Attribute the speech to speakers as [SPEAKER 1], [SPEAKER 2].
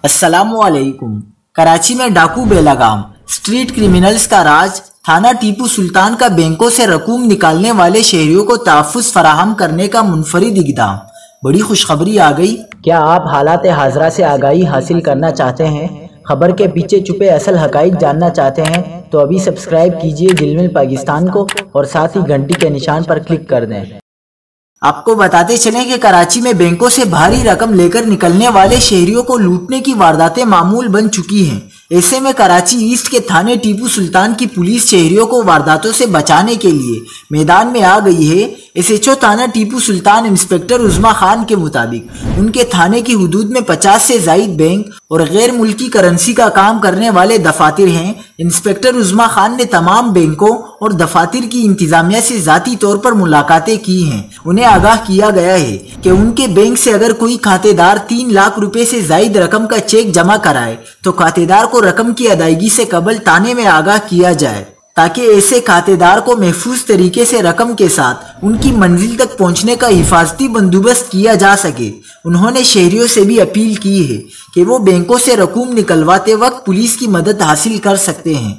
[SPEAKER 1] السلام علیکم۔ کراچی میں ڈاکو بے لگام، اسٹریٹ کرمنلز کا راج، تھانہ ٹیپو سلطان کا بینکوں سے رقوم نکالنے والے شہریوں کو تحفظ فراہم کرنے کا منفرد اقدام۔ بڑی خوشخبری آ گئی۔
[SPEAKER 2] کیا آپ حالات حاضرہ سے آگاہی حاصل کرنا چاہتے ہیں؟ خبر کے پیچھے چھپے اصل حقائق جاننا چاہتے ہیں تو ابھی سبسکرائب کیجئے جلمل پاکستان کو اور ساتھ ہی گھنٹی کے نشان پر کلک کر دیں۔
[SPEAKER 1] آپ کو بتاتے چلیں کہ کراچی میں بینکوں سے بھاری رقم لے کر نکلنے والے شہریوں کو لوٹنے کی وارداتیں معمول بن چکی ہیں۔ ایسے میں کراچی ایسٹ کے تھانے ٹیپو سلطان کی پولیس شہریوں کو وارداتوں سے بچانے کے لیے میدان میں آ گئی ہے۔ ایس ایچ او تھانہ ٹیپو سلطان انسپکٹر عظمیٰ خان کے مطابق ان کے تھانے کی حدود میں 50 سے زائد بینک اور غیر ملکی کرنسی کا کام کرنے والے دفاتر ہیں۔ انسپکٹر عظمیٰ خان نے تمام بینکوں اور دفاتر کی انتظامیہ سے ذاتی طور پر ملاقاتیں کی ہیں۔ انہیں آگاہ کیا گیا ہے کہ ان کے بینک سے اگر کوئی کھاتے دار 3 لاکھ روپے سے زائد رقم کا چیک جمع کرائے تو کھاتے دار کو رقم کی ادائیگی سے قبل تھانے میں آگاہ کیا جائے تاکہ ایسے کھاتے دار کو محفوظ طریقے سے رقم کے ساتھ ان کی منزل تک پہنچنے کا حفاظتی بندوبست کیا جا سکے۔ انہوں نے شہریوں سے بھی اپیل کی ہے کہ وہ بینکوں سے رقوم نکلواتے وقت پولیس کی مدد حاصل کر سکتے ہیں۔